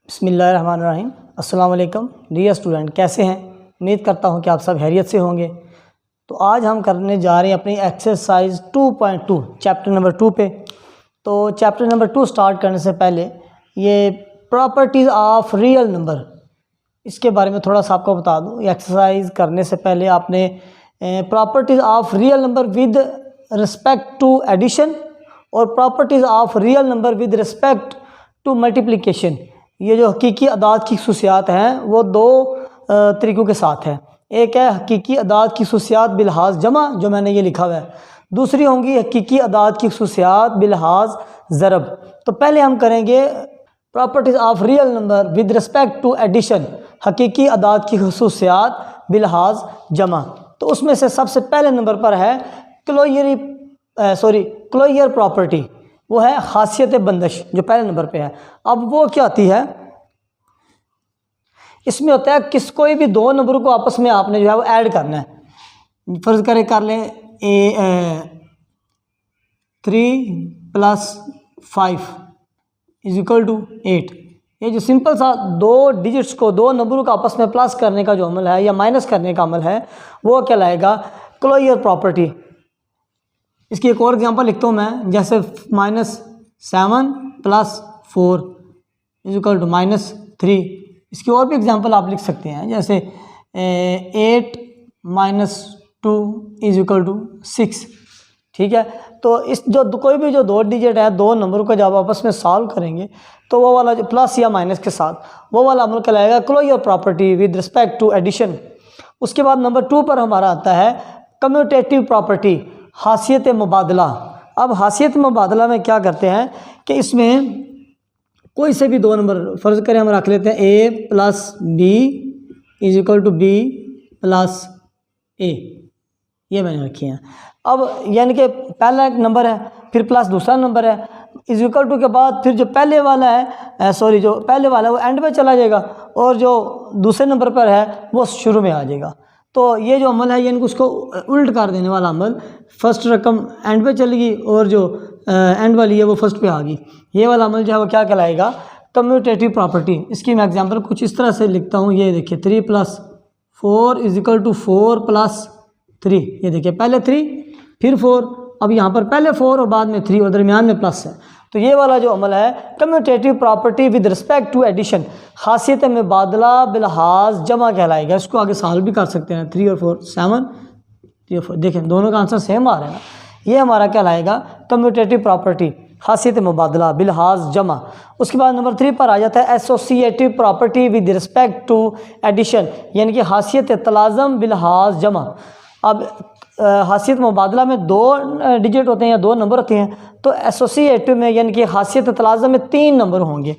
बिस्मिल्लाहिर्रहमानिर्रहीम। अस्सलाम वालेकुम डियर स्टूडेंट, कैसे हैं? उम्मीद करता हूं कि आप सब खैरियत से होंगे। तो आज हम करने जा रहे हैं अपनी एक्सरसाइज 2.2 चैप्टर नंबर 2 पे। तो चैप्टर नंबर 2 स्टार्ट करने से पहले ये प्रॉपर्टीज़ ऑफ रियल नंबर, इसके बारे में थोड़ा सा आपको बता दूं। एक्सरसाइज करने से पहले आपने properties of real number with respect to addition और properties of real number with respect to multiplication, ये जो हकीकी अदाद की खसूसियात हैं वो दो तरीक़ों के साथ है। एक है हकीकी अदाद की खसूसियात बिलहाज जमा, जो मैंने ये लिखा हुआ है। दूसरी होंगी हकीकी अदाद की खसूसियात बिलहाज ज़रब। तो पहले हम करेंगे properties of real number with respect to addition, हकीकी अदाद की खसूसियात बिलहाज जमा। तो उसमें से सबसे पहले नंबर पर है क्लोयर प्रॉपर्टी, वो है खासियत बंदिश, जो पहले नंबर पे है। अब वो क्या आती है, इसमें होता है कोई भी दो नंबरों को आपस में आपने जो है वो ऐड करना है। फर्ज करें कर लें 3 + 5 = 8। ये जो सिंपल सा दो डिजिट्स को, दो नंबरों को आपस में प्लस करने का जो अमल है या माइनस करने का अमल है, वो कहलाएगा क्लोयर प्रॉपर्टी। इसकी एक और एग्जांपल लिखता हूँ मैं, जैसे -7 + 4 = -3। इसकी और भी एग्जांपल आप लिख सकते हैं, जैसे 8 - 2 = 6। ठीक है। तो इस जो कोई भी जो दो डिजिट है, दो नंबरों को जब आपस में सॉल्व करेंगे तो वो वाला जो प्लस या माइनस के साथ, वो वाला अमल कहलाएगा closure property with respect to addition. उसके बाद नंबर 2 पर हमारा आता है कम्यूटेटिव प्रॉपर्टी, हासियत मुबादला। अब हासियत मुबादला में क्या करते हैं कि इसमें कोई से भी दो नंबर फ़र्ज़ करें, हम रख लेते हैं a + b = b + a, ये मैंने रखी हैं। अब यानी कि पहला एक नंबर है, फिर प्लस दूसरा नंबर है, = के बाद फिर जो पहले वाला है जो पहले वाला है वो एंड में चला जाएगा और जो दूसरे नंबर पर है वो शुरू में आ जाएगा। तो ये जो अमल है यानी कि उसको उल्ट कर देने वाला अमल, फर्स्ट रकम एंड पे चलेगी और जो एंड वाली है वो फर्स्ट पे आ गई। ये वाला अमल जो है वो क्या कहलाएगा, कम्यूटेटिव प्रॉपर्टी। इसकी मैं एग्जांपल कुछ इस तरह से लिखता हूँ, ये देखिए 3 + 4 = 4 + 3। ये देखिए पहले 3 फिर 4, अब यहाँ पर पहले 4 और बाद में 3 और दरमियान में प्लस है। तो ये वाला जो अमल है commutative property with respect to addition, खासियत में बादला बिलहाज जमा कहलाएगा। इसको आगे सॉल्व भी कर सकते हैं, 3 और 4 7, 3 और 4, देखें दोनों का आंसर सेम आ रहा है ना। ये हमारा कहलाएगा कम्यूटेटिव प्रॉपर्टी, खासियत मुबादला बिलहाज जमा। उसके बाद नंबर 3 पर आ जाता है associative property with respect to addition, यानी कि खासियत तलाज़म बिलहाज जमा। अब खासियत मुबादला में दो डिजिट होते हैं या दो नंबर होते हैं, तो एसोसिएटिव में यानी कि खासियत तलाज़म में 3 नंबर होंगे।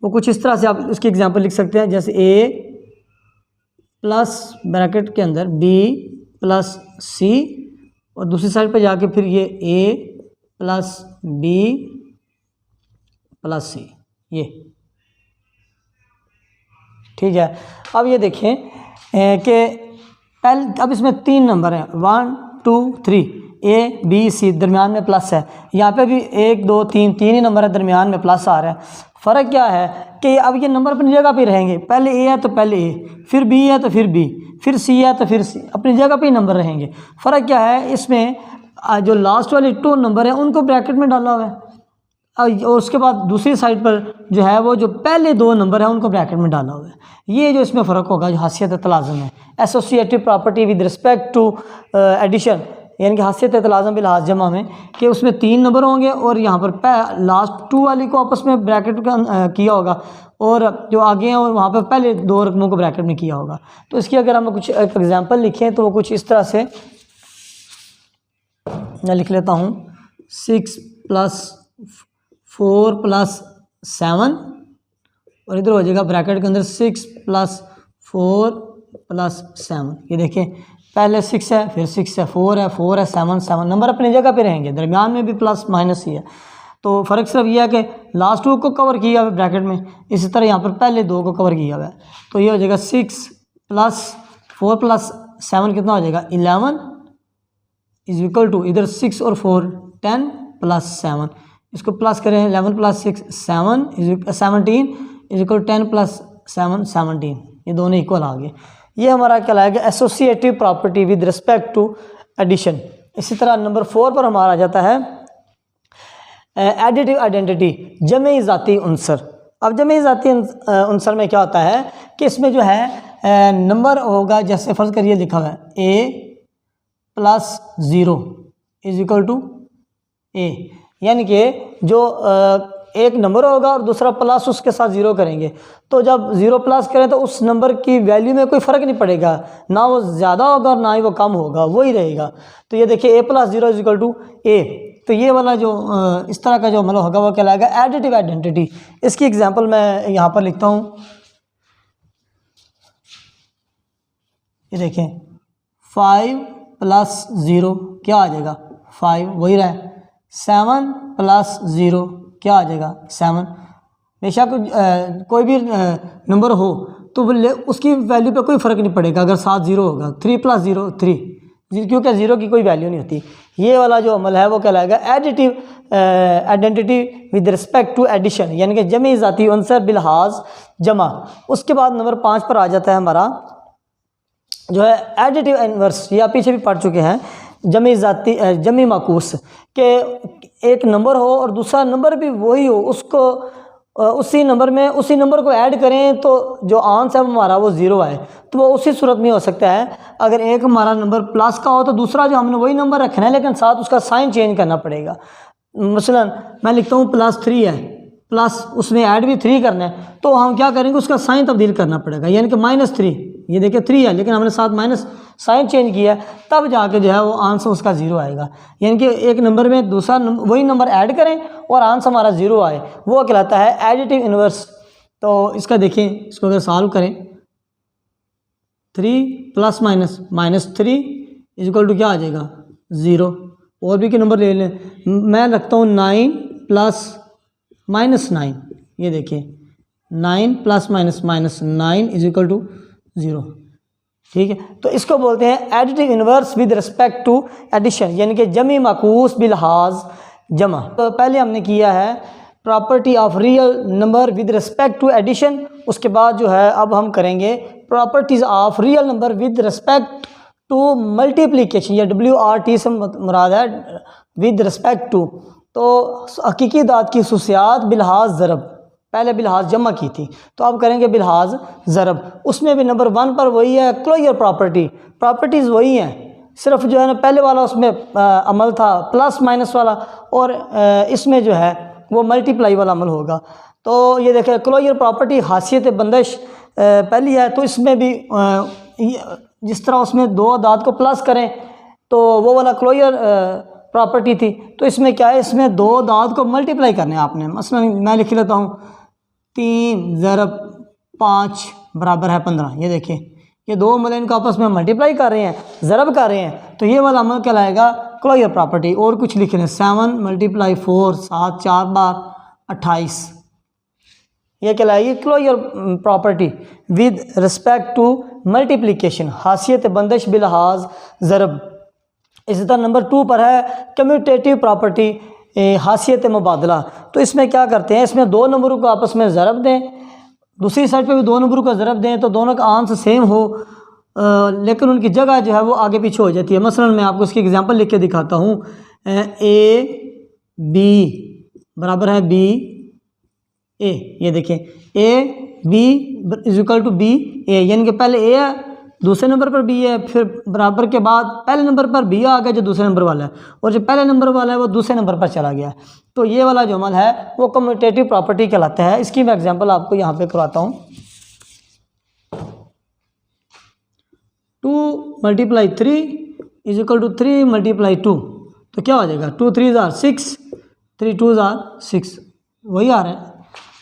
वो कुछ इस तरह से आप इसकी एग्जांपल लिख सकते हैं, जैसे a प्लस ब्रैकेट के अंदर b + c और दूसरी साइड पे जाके फिर ये a + b + c, ये ठीक है। अब ये देखें कि पहले अब इसमें 3 नंबर हैं, 1 2 3, a b c, दरमियान में प्लस है। यहाँ पे भी 1 2 3 3 ही नंबर है, दरमियान में प्लस आ रहा है। फ़र्क क्या है कि अब ये नंबर अपनी जगह पे रहेंगे, पहले a है तो पहले a, फिर b है तो फिर b, फिर c है तो फिर c, अपनी जगह पे ही नंबर रहेंगे। फ़र्क क्या है, इसमें जो लास्ट वाले 2 नंबर हैं उनको ब्रैकेट में डाला हुआ है और उसके बाद दूसरी साइड पर जो है वो जो पहले 2 नंबर हैं उनको ब्रैकेट में डाला हुआ है। ये जो इसमें फ़र्क होगा, जो हासियत तलाज़म है, associative property with respect to addition, यानी कि हासियत तलाज़म बिलहाज जमा में, कि उसमें 3 नंबर होंगे और यहाँ पर लास्ट 2 वाली को आपस में ब्रैकेट का किया होगा और जो आगे हैं वहाँ पर पहले 2 रकमों को ब्रैकेट में किया होगा। तो इसकी अगर हम कुछ एक एग्जाम्पल लिखें तो वो कुछ इस तरह से मैं लिख लेता हूँ, 6 + 4 + 7 और इधर हो जाएगा ब्रैकेट के अंदर 6 + 4 + 7। ये देखें पहले 6 है, फिर 6 है, 4 है, 4 है, 7 7, नंबर अपनी जगह पे रहेंगे, दरमियान में भी प्लस माइनस ही है। तो फ़र्क सिर्फ यह है कि लास्ट 2 को कवर किया हुआ है ब्रैकेट में, इसी तरह यहाँ पर पहले 2 को कवर किया हुआ है। तो ये हो जाएगा 6 + 4 + 7 कितना हो जाएगा, 11 = इधर 6 और 4 10 + 7, इसको प्लस करें 11 + 6 7 17 इज इक्वल 10 + 7 17, ये दोनों इक्वल आ गए। ये हमारा कहलाएगा associative property with respect to addition. इसी तरह नंबर 4 पर हमारा आ जाता है एडिटिव आइडेंटिटी, जमे ज़ाती उनसर। अब जमे ज़ाती उनसर में क्या होता है कि इसमें जो है नंबर होगा, जैसे फ़र्ज़ करिए लिखा हुआ है a + 0 is equal to a, यानी कि जो एक नंबर होगा और दूसरा प्लस उसके साथ 0 करेंगे, तो जब 0 प्लस करें तो उस नंबर की वैल्यू में कोई फ़र्क नहीं पड़ेगा, ना वो ज़्यादा होगा और ना ही वो कम होगा, वही रहेगा। तो ये देखिए a + 0 is equal to a। तो ये वाला जो इस तरह का जो मतलब होगा वो कहलाएगा एडिटिव आइडेंटिटी। इसकी एग्जांपल मैं यहाँ पर लिखता हूँ, ये देखें 5 + 0 क्या आ जाएगा 5, वही रहा है। 7 + 0 क्या आ जाएगा 7। बेशक कोई भी नंबर हो तो उसकी वैल्यू पे कोई फ़र्क नहीं पड़ेगा अगर 7 0 होगा। 3 + 0 3, क्योंकि 0 की कोई वैल्यू नहीं होती। ये वाला जो अमल है वो कहलाएगा additive identity with respect to addition, यानी कि जमे ज़ाती उनसर बिलहाज जमा। उसके बाद नंबर 5 पर आ जाता है हमारा जो है एडिटिव इनवर्स, या पीछे भी पढ़ चुके हैं, जमी ज़ाती जमी माकूस के एक नंबर हो और दूसरा नंबर भी वही हो, उसको उसी नंबर में उसी नंबर को ऐड करें तो जो आंसर है हमारा वो 0 आए। तो वो उसी सूरत में हो सकता है, अगर एक हमारा नंबर प्लस का हो तो दूसरा जो हमने वही नंबर रखना है लेकिन साथ उसका साइन चेंज करना पड़ेगा। मसलन मैं लिखता हूँ +3 है, प्लस उसमें ऐड भी 3 करना है, तो हम क्या करेंगे उसका साइन तब्दील करना पड़ेगा, यानी कि -3। ये देखिए 3 है लेकिन हमने साथ माइनस साइन चेंज किया है, तब जाके जो है वो आंसर उसका 0 आएगा। यानी कि एक नंबर में दूसरा वही नंबर ऐड करें और आंसर हमारा 0 आए, वो कहलाता है एडिटिव इनवर्स। तो इसका देखें, इसको अगर सॉल्व करें 3 + -3 इज इक्वल टू क्या आ जाएगा 0। और भी के नंबर ले लें, मैं रखता हूँ 9 + -9, ये देखिए 9 + -9 इज इक्वल टू 0। ठीक है, तो इसको बोलते हैं additive inverse with respect to addition, यानी कि जमी माकूस बिलहाज जमा। तो पहले हमने किया है property of real number with respect to addition, उसके बाद जो है अब हम करेंगे properties of real number with respect to multiplication, या WRT से मुराद है विद रिस्पेक्ट टू। तो हकीकी दाद की खसूसियात बिलहाज ज़रब, पहले बिलहाज जमा की थी, तो अब करेंगे बिलहाज ज़रब। उसमें भी नंबर 1 पर वही है क्लोजर प्रॉपर्टीज़ वही हैं, सिर्फ जो है ना पहले वाला उसमें अमल था प्लस माइनस वाला, और इसमें जो है वो मल्टीप्लाई वाला अमल होगा। तो ये देखें क्लोजर प्रॉपर्टी खासियत बंदिश पहली है, तो इसमें भी जिस तरह उसमें 2 अदाद को प्लस करें तो वो वाला क्लोजर प्रॉपर्टी थी, तो इसमें क्या है, इसमें 2 अदाद को मल्टीप्लाई करने हैं आपने। मसलन मैं लिख लेता हूँ 3 ज़रब 5 बराबर है 15। ये देखिए ये 2 अमल इनको आपस में मल्टीप्लाई कर रहे हैं, ज़रब कर रहे हैं, तो ये वाला अमल कहलाएगा क्लोजर प्रॉपर्टी। और कुछ लिख लें 7 × 4 7 4 बार 28, ये कहलाएगी closure property with respect to multiplication, खासियत बंदिश बिलहाज ज़रब। इसी तरह नंबर 2 पर है कम्यूटेटिव प्रॉपर्टी, खासियत मुबादला। तो इसमें क्या करते हैं, इसमें 2 नंबरों को आपस में ज़रब दें, दूसरी साइड पे भी 2 नंबरों का ज़रब दें, तो दोनों का आंसर सेम हो, लेकिन उनकी जगह जो है वो आगे पीछे हो जाती है। मसलन मैं आपको इसकी एग्जांपल लिख के दिखाता हूँ, AB बराबर है BA। ये देखें AB is equal to BA, यानी कि पहले A है, दूसरे नंबर पर B है, फिर बराबर के बाद पहले नंबर पर B आ गया जो दूसरे नंबर वाला है, और जो पहले नंबर वाला है वो दूसरे नंबर पर चला गया। तो ये वाला जो अमल है वो कम्यूटेटिव प्रॉपर्टी कहलाता है। इसकी मैं एग्जांपल आपको यहाँ पे करवाता हूँ। 2 × 3 इज इक्वल टू 3 × 2, तो क्या हो जाएगा 2 3 ज़ार 6 3 2 ज़ार 6, वही आ रहा है।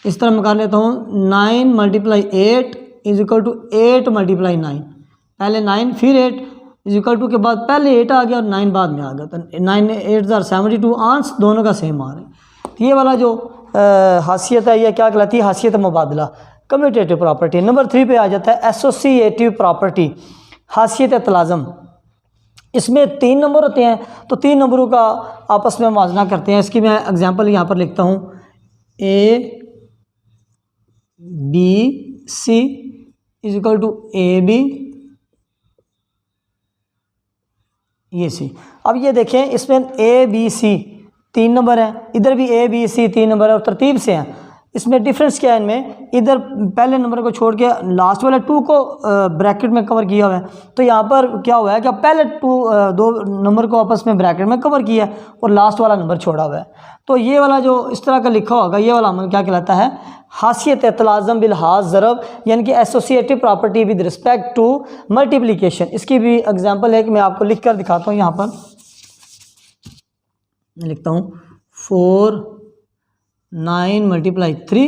इस तरह मैं कर लेता हूँ 9 × 8 इज इक्वल टू 8 × 9, पहले 9 फिर 8 इज इक्वल टू के बाद पहले 8 आ गया और 9 बाद में आ गया, तो 9 8 ज़ार 72, आंसर दोनों का सेम आ रहा है। ये वाला जो खासियत है ये क्या कहलाती है, खासियत मुबादला, कम्यूटेटिव प्रॉपर्टी। नंबर 3 पे आ जाता है एसोसिएटिव प्रॉपर्टी, खासियत तलाज़म। इसमें 3 नंबर होते हैं, तो 3 नंबरों का आपस में मुवाजना करते हैं। इसकी मैं एग्जांपल यहाँ पर लिखता हूँ, A B C is equal to A B ये सी। अब ये देखें इसमें ए बी सी 3 नंबर हैं, इधर भी ए बी सी 3 नंबर है और तरतीब से हैं। इसमें डिफरेंस क्या है, इनमें इधर पहले नंबर को छोड़ के लास्ट वाले 2 को ब्रैकेट में कवर किया हुआ है। तो यहाँ पर क्या हुआ है कि पहले 2 नंबर को आपस में ब्रैकेट में कवर किया है और लास्ट वाला नंबर छोड़ा हुआ है। तो ये वाला जो इस तरह का लिखा होगा ये वाला अमल क्या कहलाता है, हासियत तलाज़म बिलहाज ज़रब, यानी कि associative property with respect to multiplication. इसकी भी एग्जांपल है कि मैं आपको लिख कर दिखाता हूँ। यहाँ पर मैं लिखता हूँ 4 9 मल्टीप्लाई 3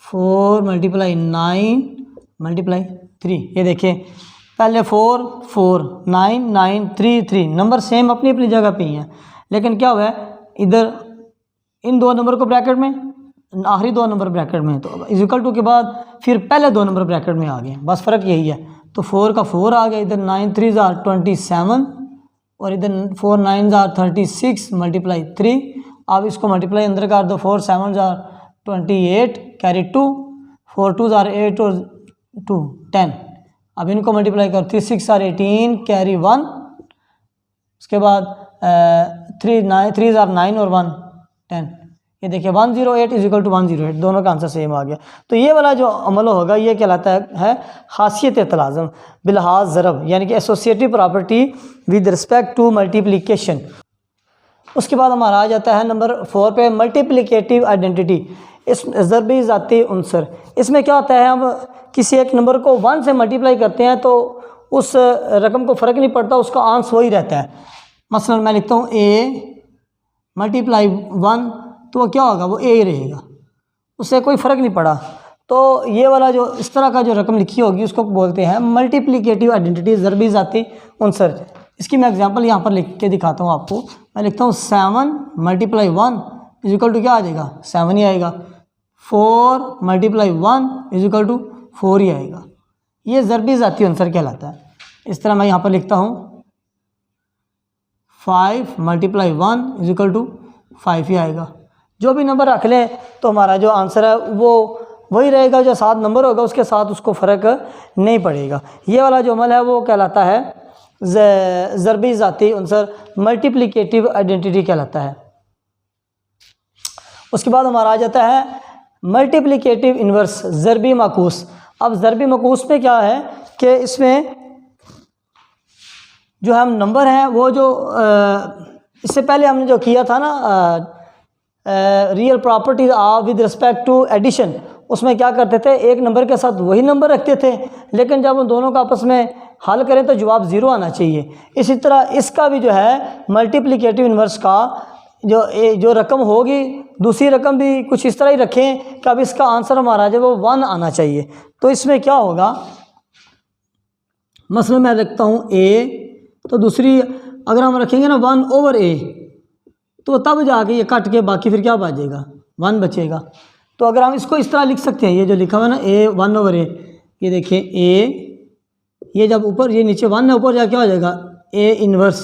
4 मल्टीप्लाई 9 मल्टीप्लाई 3। ये देखिए पहले 4 4 9 9 3 3 नंबर सेम अपनी अपनी जगह पे ही हैं, लेकिन क्या हुआ है इधर इन 2 नंबर को ब्रैकेट में, आखिरी 2 नंबर ब्रैकेट में, तो इक्वल टू के बाद फिर पहले 2 नंबर ब्रैकेट में आ गए, बस फ़र्क यही है। तो 4 का 4 आ गया, इधर 9 3 आर 27 और इधर 4 9 आर 36 मल्टीप्लाई 3। अब इसको मल्टीप्लाई अंदर कर दो, 4 7 आर 28 कैरी 2, 4 2 आर 8 और 2 10। अब इनको मल्टीप्लाई कर 3 6 आर 18 कैरी 1। उसके बाद 3 आर 9 और 1 10। ये देखिए 108 इज इक्वल टू 108, दोनों का आंसर सेम आ गया। तो ये वाला जो अमल होगा ये कहलाता है खासियत तलाज़म बिलहाज ज़रब, यानी कि associative property with respect to multiplication. उसके बाद हमारा आ जाता है नंबर 4 पे मल्टीप्लिकेटिव आइडेंटिटी। इस ज़रबी ज़ाती उनसर, इसमें क्या होता है, हम किसी एक नंबर को 1 से मल्टीप्लाई करते हैं तो उस रकम को फ़र्क नहीं पड़ता, उसका आंसर वही रहता है। मसलन मैं लिखता हूँ ए मल्टीप्लाई 1, तो वो क्या होगा, वो ए ही रहेगा, उससे कोई फ़र्क नहीं पड़ा। तो ये वाला जो इस तरह का जो रकम लिखी होगी उसको बोलते हैं मल्टीप्लिकेटिव आइडेंटिटी ज़रबी ज़ाती उनसर। इसकी मैं एग्जांपल यहाँ पर लिख के दिखाता हूँ आपको। मैं लिखता हूँ 7 मल्टीप्लाई 1 इज इक्वल टू क्या आ जाएगा, 7 ही आएगा। 4 मल्टीप्लाई 1 इज इक्वल टू 4 ही आएगा। ये ज़रबी ज़ाती उनसर कहलाता है। इस तरह मैं यहाँ पर लिखता हूँ 5 मल्टीप्लाई 1 इज इक्वल टू 5 ही आएगा। जो भी नंबर रख लें तो हमारा जो आंसर है वो वही रहेगा, जो 7 नंबर होगा उसके साथ उसको फ़र्क नहीं पड़ेगा। ये वाला जो अमल है वो कहलाता है ज़रबी ज़ाती उनसर, मल्टीप्लिकेटिव आइडेंटिटी कहलाता है। उसके बाद हमारा आ जाता है मल्टीप्लिकेटिव इन्वर्स ज़रबी माकूस। अब ज़रबी माकूस में क्या है कि इसमें जो हम नंबर हैं वो जो इससे पहले हमने जो किया था ना real property with respect to addition, उसमें क्या करते थे, एक नंबर के साथ वही नंबर रखते थे, लेकिन जब उन दोनों का आपस में हल करें तो जवाब 0 आना चाहिए। इसी तरह इसका भी जो है मल्टीप्लिकेटिव इन्वर्स का जो रकम होगी दूसरी रकम भी कुछ इस तरह ही रखें कि अब इसका आंसर हमारा जो वो 1 आना चाहिए। तो इसमें क्या होगा, मसलन मैं रखता हूँ ए, तो दूसरी अगर हम रखेंगे ना 1 ओवर ए, तो तब जाके ये कट के बाकी फिर क्या बचेगा, 1 बचेगा। तो अगर हम इसको इस तरह लिख सकते हैं, ये जो लिखा हुआ है ना ए 1 ओवर ए, ये देखिए ए, ये जब ऊपर ये नीचे 1 है, ऊपर जाके क्या हो जाएगा A inverse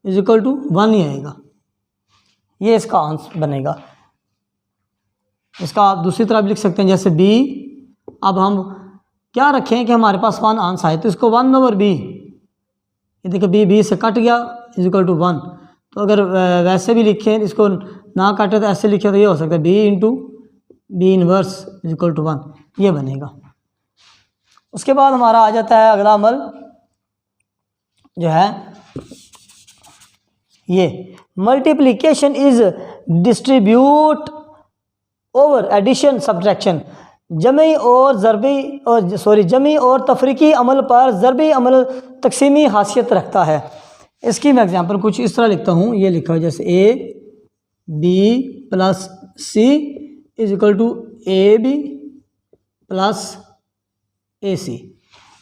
is equal to 1 ही आएगा। ये इसका आंसर बनेगा। इसका आप दूसरी तरफ लिख सकते हैं जैसे बी। अब हम क्या रखें कि हमारे पास 1 आंसर आए, तो इसको 1 ओवर बी, ये देखिए बी से कट गया इज इक्वल टू 1। तो अगर वैसे भी लिखें इसको ना काटे तो ऐसे लिखे तो ये हो सकता है B into B inverse is equal to 1, ये बनेगा। उसके बाद हमारा आ जाता है अगला अमल जो है ये multiplication is distribute over addition subtraction. जमी और तफरीकी अमल पर ज़रबी अमल तकसीमी हासियत रखता है। इसकी मैं एग्जांपल कुछ इस तरह लिखता हूँ, ये लिखा है जैसे A B plus C is equal to A B plus A C,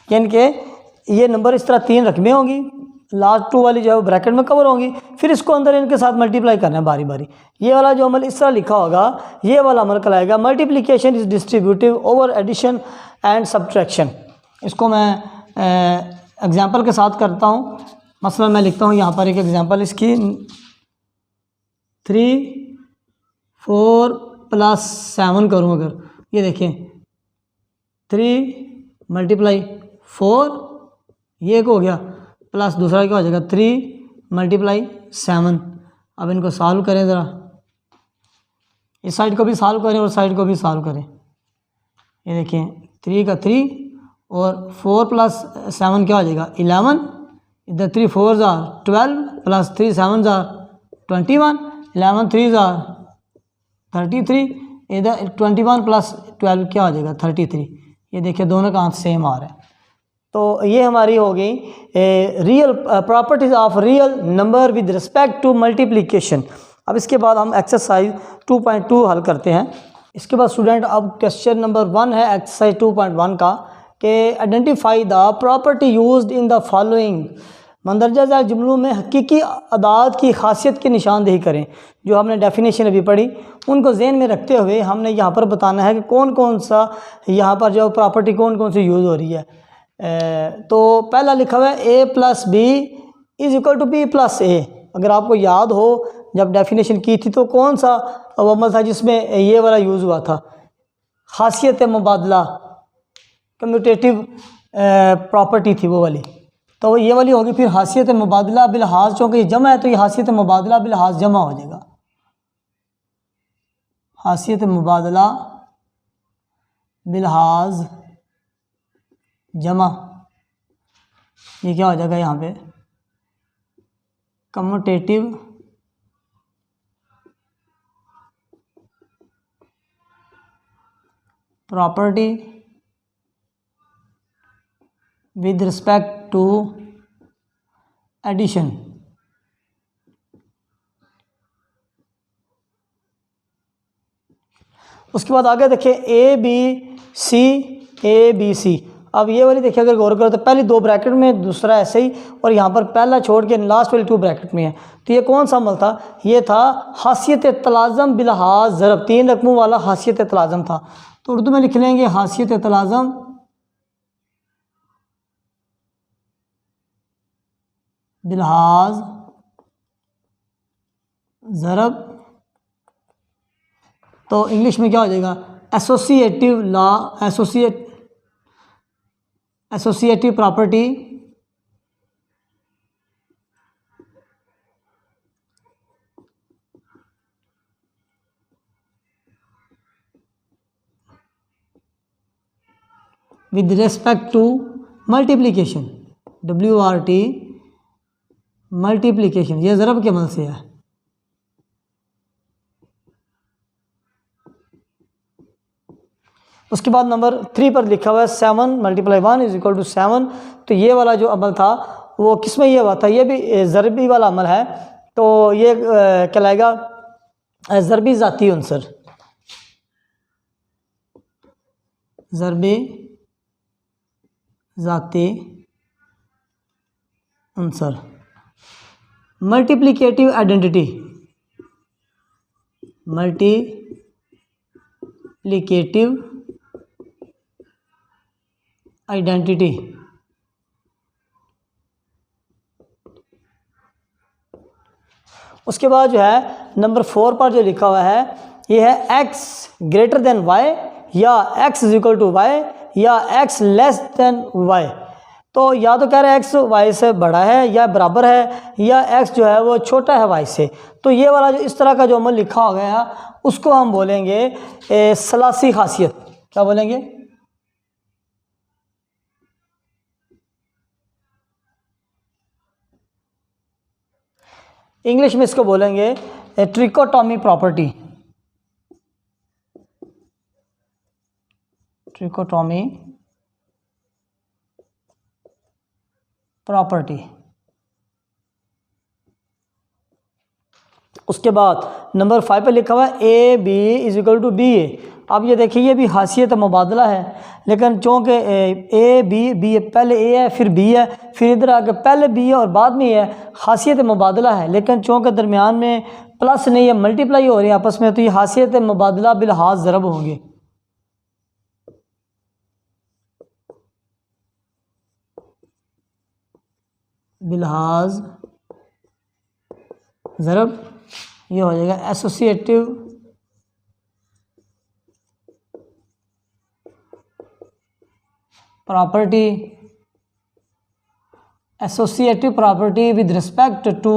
यानी कि ये नंबर इस तरह 3 रकमें होंगी, लास्ट 2 वाली जो है वो ब्रैकेट में कवर होंगी, फिर इसको अंदर इनके साथ मल्टीप्लाई करना है बारी बारी। ये वाला जो अमल इस तरह लिखा होगा ये वाला अमल कहलाएगा multiplication is distributive over addition and subtraction. इसको मैं एग्जांपल के साथ करता हूँ। मसलन मैं लिखता हूँ यहाँ पर एक एग्जांपल इसकी 3 4 प्लस 7 करूँ अगर, ये देखें 3 × 4, ये एक हो गया, प्लस दूसरा क्या हो जाएगा 3 × 7। अब इनको सॉल्व करें ज़रा, इस साइड को भी सॉल्व करें और साइड को भी सॉल्व करें। ये देखें 3 का 3 और 4 + 7 क्या हो जाएगा 11, इधर 3 4 12 प्लस 3 7 21, 11 3 33, इधर 21 + 12 क्या हो जाएगा 33। ये देखिए दोनों का आंसर सेम आ रहा है। तो ये हमारी हो गई real properties of real number with respect to multiplication. अब इसके बाद हम एक्सरसाइज 2.2 हल करते हैं। इसके बाद स्टूडेंट अब क्वेश्चन नंबर 1 है एक्सरसाइज 2.1 का, कि identify the property used in the following. मंदरजा झैल जुमलों में हकीकी अदाद की खासियत की निशानदेही करें। जो हमने डेफिनेशन अभी पढ़ी उनको जहन में रखते हुए हमने यहाँ पर बताना है कि कौन कौन सा यहाँ पर जो प्रॉपर्टी कौन कौन सी यूज़ हो रही है। तो पहला लिखा हुआ है a + b = b + a। अगर आपको याद हो जब डेफिनेशन की थी तो कौन सा अमल था जिसमें ये वाला यूज़ हुआ था, खासियत मुबादला, कम्यूटेटिव प्रॉपर्टी थी वो वाली, तो ये वाली होगी। फिर हासियत मुबादला बिलहाज, चूँकि जमा है तो ये हासियत मुबादला बिलहाज जमा हो जाएगा। हासियत मुबादला बिलहाज जमा, ये क्या हो जाएगा यहाँ पे commutative property with respect to addition. उसके बाद आगे देखिए ए बी सी। अब ये वाली देखिए अगर गौर करो तो पहली 2 ब्रैकेट में, दूसरा ऐसे ही, और यहाँ पर पहला छोड़ के लास्ट वाली 2 ब्रैकेट में है। तो ये कौन सा अमल था, ये था हासियत तलाज़म बिलहाज ज़रब, 3 रकमों वाला हासियत तलाज़म था। तो उर्दू में लिख लेंगे हासियत तलाज़म बिलहाज ज़रब। तो इंग्लिश में क्या हो जाएगा associative law, associative property with respect to multiplication, WRT multiplication, ये ज़रब के अमल से है। उसके बाद नंबर 3 पर लिखा हुआ है 7 × 1 = 7। तो ये वाला जो अमल था वो किस में ये हुआ था, ये भी ज़रबी वाला अमल है। तो ये कहलाएगा ज़रबी ज़ाती अंसर, ज़रबी ज़ाती Ansar. Multiplicative identity, multiplicative identity. उसके बाद जो है नंबर 4 पर जो लिखा हुआ है ये है x > y या x = y या x y। तो या तो कह रहे हैं x y से बड़ा है या बराबर है, या x जो है वो छोटा है y से। तो ये वाला जो इस तरह का जो अमल लिखा हो गया है उसको हम बोलेंगे सलासी खासियत। क्या बोलेंगे, इंग्लिश में इसको बोलेंगे ट्रिकोटॉमी प्रॉपर्टी, ट्रिकोटॉमी प्रॉपर्टी। उसके बाद नंबर 5 पे लिखा हुआ है AB = BA। अब ये देखिए ये भी हासियत मुबादला है, लेकिन चूँकि B पहले A है फिर B है, फिर इधर आके पहले B है और बाद में है, हासियत मुबादला है। लेकिन चूँकि दरमियान में प्लस नहीं है, मल्टीप्लाई हो रही है आपस में, तो ये हासियत मुबादला बिलहाज ज़रब होंगे। बिलहाज ज़रब ये हो जाएगा associative property, associative property with respect to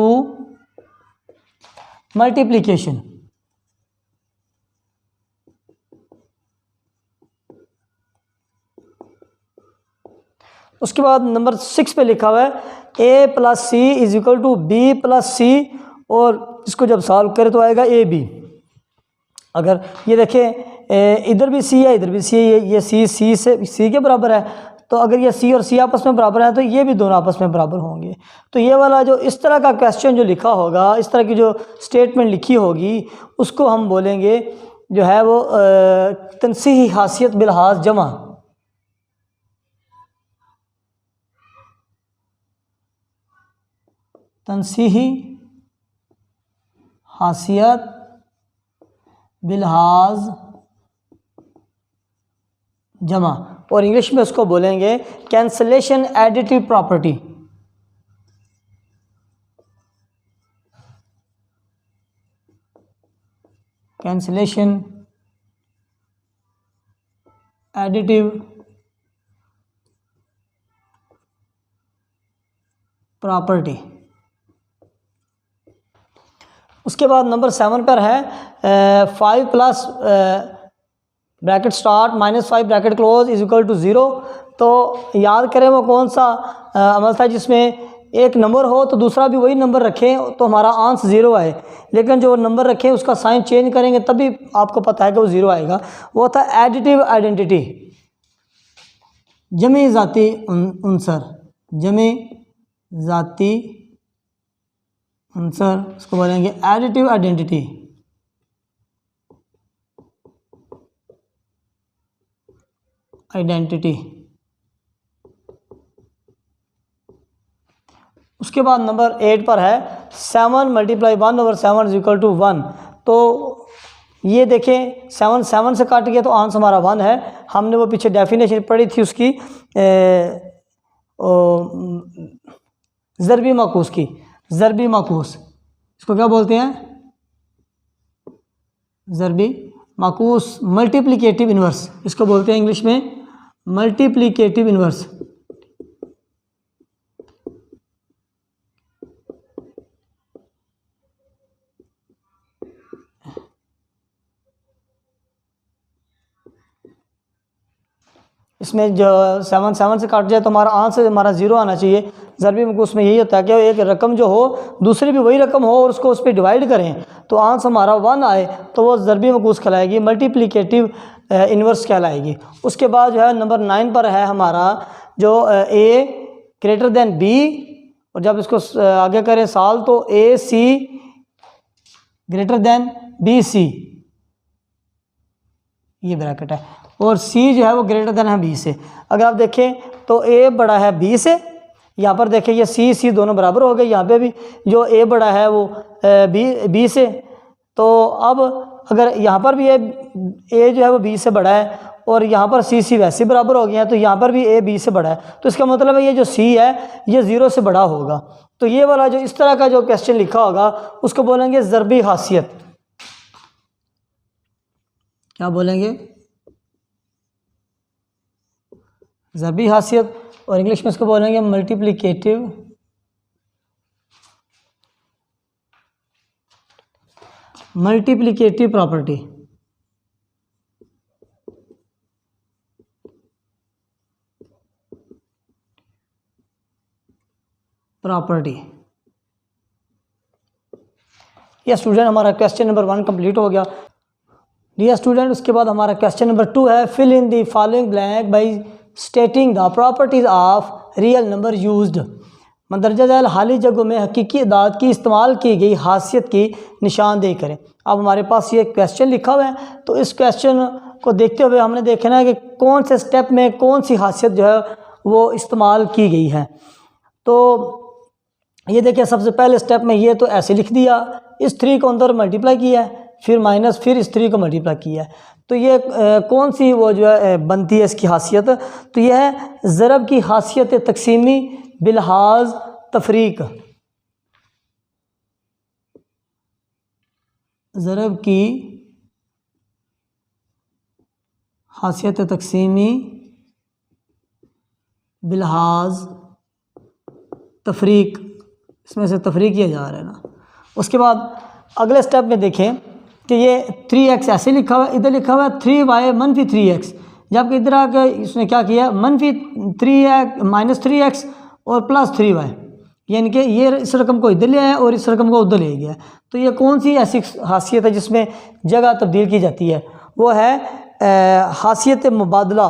multiplication. उसके बाद नंबर 6 पे लिखा हुआ है a plus C is equal to B plus C, और इसको जब सॉल्व करें तो आएगा ए बी। अगर ये देखें इधर भी सी है इधर भी सी है, ये सी के बराबर है, तो अगर ये सी और सी आपस में बराबर है तो ये भी दोनों आपस में बराबर होंगे। तो ये वाला जो इस तरह का क्वेश्चन जो लिखा होगा, इस तरह की जो स्टेटमेंट लिखी होगी, उसको हम बोलेंगे जो है वो तनसीही हासियत बिलहाज जमा। तनसीही हासियत बिलहाज जमा, और इंग्लिश में उसको बोलेंगे cancellation additive property. Cancellation additive property. उसके बाद नंबर 7 पर है 5 plus bracket start -5 bracket close is equal to 0। तो याद करें वो कौन सा अमल था जिसमें एक नंबर हो तो दूसरा भी वही नंबर रखें तो हमारा आंसर 0 आए, लेकिन जो नंबर रखें उसका साइन चेंज करेंगे तभी आपको पता है कि वो 0 आएगा। वो था एडिटिव आइडेंटिटी, जमी ज़ाती उनसर, जमी ज़ाती आंसर, उसको बोलेंगे एडिटिव आइडेंटिटी। उसके बाद नंबर 8 पर है 7 मल्टीप्लाई 1/7 इज इक्वल टू 1। तो ये देखें 7 से काट गया तो आंसर हमारा 1 है। हमने वो पीछे डेफिनेशन पढ़ी थी उसकी ज़रबी माकूस की, ज़रबी माकूस, इसको क्या बोलते हैं? ज़रबी माकूस, मल्टीप्लिकेटिव इन्वर्स, इसको बोलते हैं इंग्लिश में मल्टीप्लिकेटिव इन्वर्स। इसमें जो 7 से काट जाए तो हमारा आंसर हमारा 0 आना चाहिए। ज़रबी माकूस में यही होता है कि एक रकम जो हो दूसरी भी वही रकम हो और उसको उस पर डिवाइड करें तो आंसर हमारा 1 आए तो वो ज़रबी माकूस कहलाएगी, मल्टीप्लिकेटिव इन्वर्स कहलाएगी। उसके बाद जो है नंबर 9 पर है हमारा जो ए ग्रेटर देन बी, और जब इसको आगे करें सॉल्व तो ए सी ग्रेटर देन बी सी, ये ब्रैकेट है, और सी जो है वो ग्रेटर देन है बी से। अगर आप देखें तो ए बड़ा है बी से, यहाँ पर देखें ये सी दोनों बराबर हो गए, यहाँ पे भी जो ए बड़ा है वो बी से। तो अब अगर यहाँ पर भी ए जो है वो बी से बड़ा है और यहाँ पर सी वैसे बराबर हो गए हैं, तो यहाँ पर भी ए बी से बड़ा है, तो इसका मतलब है ये जो सी है ये 0 से बड़ा होगा। तो ये वाला जो इस तरह का जो क्वेश्चन लिखा होगा उसको बोलेंगे ज़रबी हासियत। क्या बोलेंगे? ज़रबी हासियत, और इंग्लिश में इसको बोलेंगे मल्टीप्लिकेटिव प्रॉपर्टी। यह स्टूडेंट हमारा क्वेश्चन नंबर 1 कंप्लीट हो गया। डियर स्टूडेंट, उसके बाद हमारा क्वेश्चन नंबर 2 है fill in the following blank by stating the properties of real number used. मंदरजा झैल हाली जगहों में हकीकी अदाद की इस्तेमाल की गई हासियत की निशानदेही करें। अब हमारे पास ये क्वेश्चन लिखा हुआ है, तो इस क्वेश्चन को देखते हुए हमने देखना है कि कौन से स्टेप में कौन सी हासियत जो है वो इस्तेमाल की गई है। तो ये देखिए सबसे पहले स्टेप में ये तो ऐसे लिख दिया, इस 3 को अंदर मल्टीप्लाई किया है, फिर माइनस, फिर इस 3 को मल्टीप्लाई किया है। तो ये कौन सी वो जो है बनती है इसकी हासियत? तो यह है ज़रब की हासियत तकसीमी बिलहाज तफरीक। ज़रब की हासियत तकसीमी बिलहाज तफरीक, इसमें से तफरीक किया जा रहा है ना। उसके बाद अगले स्टेप में देखें कि ये 3x ऐसे लिखा हुआ है, इधर लिखा हुआ है 3y - 3x, जबकि इधर आके इसने क्या किया, -3x -3x और +3y, यानी कि ये इस रकम को इधर ले आया और इस रकम को उधर ले गया। तो ये कौन सी ऐसी खासियत है जिसमें जगह तब्दील की जाती है? वो है हासियत मुबादला।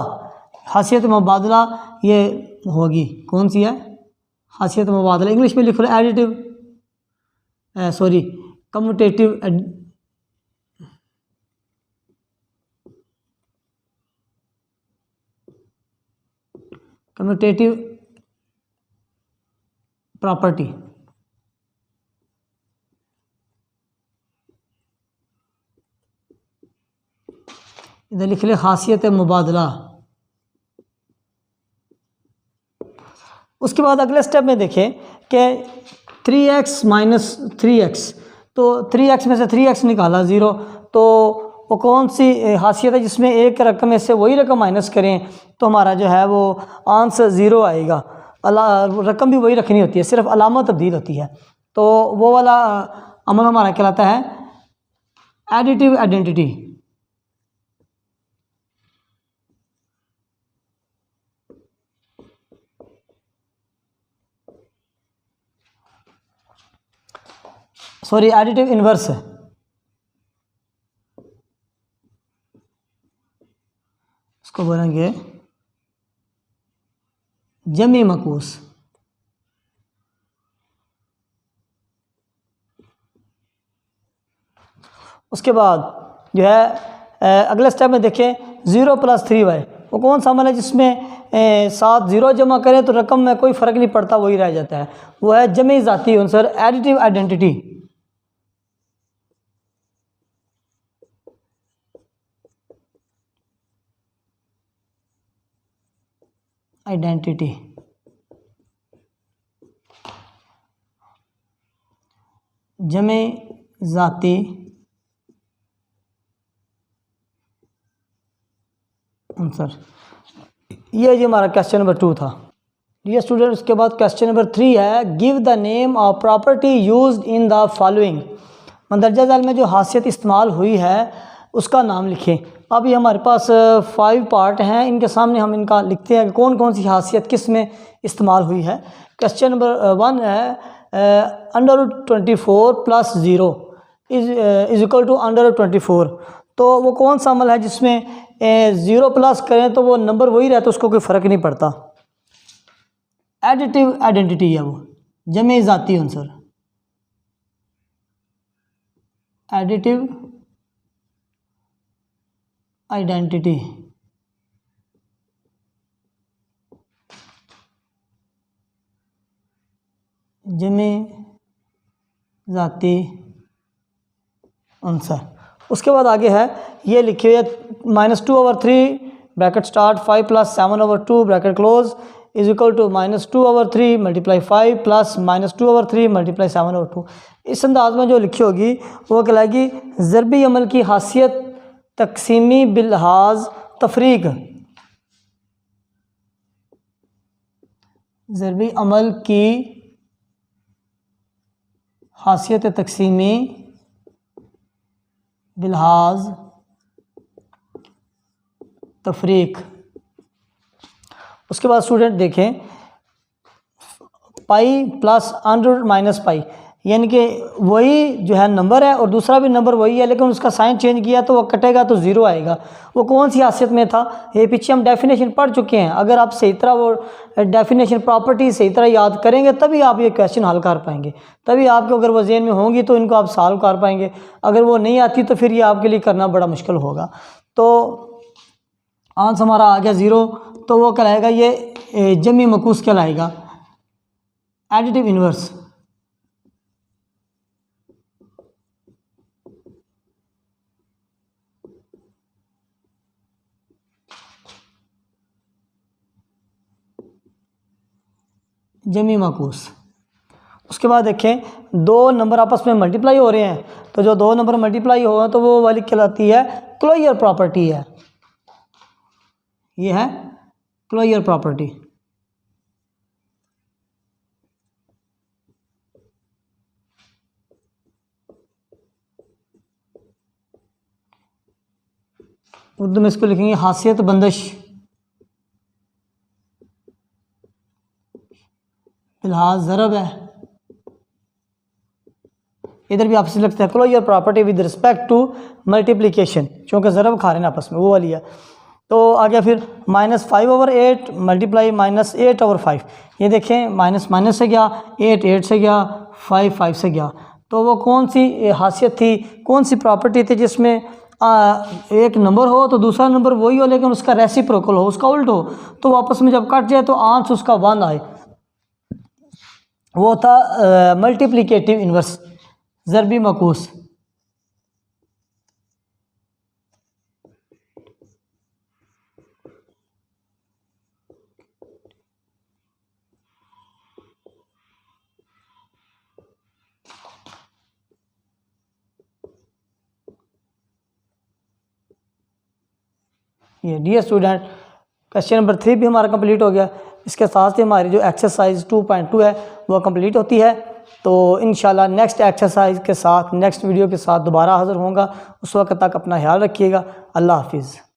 हासियत मुबादला ये होगी, कौन सी है हासियत मुबादला? इंग्लिश में लिख रहे additive sorry commutative commutative property. इधर लिख ले खासियत मुबादला। उसके बाद अगले स्टेप में देखें कि 3x - 3x, तो 3x में से 3x निकाला 0, तो वो कौन सी खासियत है जिसमें एक रकम में से वही रकम माइनस करें तो हमारा जो है वो आंसर 0 आएगा। रकम भी वही रखनी होती है, सिर्फ अलामत तब्दील होती है। तो वो वाला अमल हमारा कहलाता है additive identity. Sorry additive inverse है, इसको बोलेंगे जमी मकूस। उसके बाद जो है अगले स्टेप में देखें 0 + 3y, वो कौन सा अमल है जिसमें 7 0 जमा करें तो रकम में कोई फ़र्क नहीं पड़ता, वही रह जाता है। वो है जमी ज़ाती उनसर, एडिटिव आइडेंटिटी। आइडेंटिटी जमे ज़ाती आंसर। ये जी हमारा क्वेश्चन नंबर 2 था। ये स्टूडेंट, उसके बाद क्वेश्चन नंबर 3 है give the name of property used in the following. मंदरजा झैल में जो खासियत इस्तेमाल हुई है उसका नाम लिखें। अब ये हमारे पास 5 पार्ट हैं, इनके सामने हम इनका लिखते हैं कि कौन कौन सी खासियत किस में इस्तेमाल हुई है। क्वेश्चन नंबर 1 है √24 + 0 इज इक्वल टू √24। तो वो कौन सा अमल है जिसमें 0 प्लस करें तो वो नंबर वही रहता है, उसको कोई फ़र्क नहीं पड़ता। एडिटिव आइडेंटिटी है वो, जमे ज़ाती आंसर। एडिटिव आइडेंटिटी जमे ज़ाती आंसर। उसके बाद आगे है ये लिखे हुए -2/3 bracket start 5 + 7/2 bracket close is equal to -2/3 × 5 plus -2/3 × 7/2। इस अंदाज में जो लिखी होगी वो कहलाएगी ज़रबी अमल की खासियत तकसीमी बिलहाज तफरीक। ज़रबी अमल की खासियत तकसीमी बिलहाज तफरीक। उसके बाद स्टूडेंट देखें पाई प्लस √-पाई, यानी कि वही जो है नंबर है और दूसरा भी नंबर वही है, लेकिन उसका साइन चेंज किया तो वो कटेगा तो 0 आएगा। वो कौन सी खासियत में था, ये पीछे हम डेफिनेशन पढ़ चुके हैं। अगर आप सही तरह वो डेफिनेशन प्रॉपर्टी सही तरह याद करेंगे तभी आप ये क्वेश्चन हल कर पाएंगे, तभी आपको अगर वो ज़हन में होंगी तो इनको आप सॉल्व कर पाएंगे। अगर वो नहीं आती तो फिर ये आपके लिए करना बड़ा मुश्किल होगा। तो आंसर हमारा आ गया 0, तो वो कहलाएगा ये जमी मकूस कहलाएगा, एडिटिव इन्वर्स। जमी मकूस। उसके बाद देखें 2 नंबर आपस में मल्टीप्लाई हो रहे हैं, तो जो 2 नंबर मल्टीप्लाई हो तो वो वाली कहलाती है क्लोजर प्रॉपर्टी है। ये है क्लोजर प्रॉपर्टी। उर्दू में इसको लिखेंगे हासियत बंदिश फिलहाल ज़रब है। इधर भी आपसे लगता है closure property with respect to multiplication, क्योंकि ज़रब खा रहे हैं आपस में, वो वाली है। तो आ गया फिर -5/8 मल्टीप्लाई -8/5। ये देखें माइनस माइनस से गया, 8 8 से गया, 5 5 से गया। तो वो कौन सी हासियत थी, कौन सी प्रॉपर्टी थी जिसमें एक नंबर हो तो दूसरा नंबर वही हो लेकिन उसका रेसिप्रोकल हो, उसका उल्ट हो, तो वापस में जब कट जाए तो आंसर उसका 1 आए। वो था मल्टीप्लिकेटिव इन्वर्स, ज़रबी मकूस। ये डियर स्टूडेंट क्वेश्चन नंबर 3 भी हमारा कंप्लीट हो गया। इसके साथ ही हमारी जो एक्सरसाइज 2.2 है वह कंप्लीट होती है। तो इंशाल्लाह नेक्स्ट एक्सरसाइज के साथ, नेक्स्ट वीडियो के साथ दोबारा हाज़िर होऊंगा। उस वक्त तक अपना ख्याल रखिएगा। अल्लाह हाफिज़।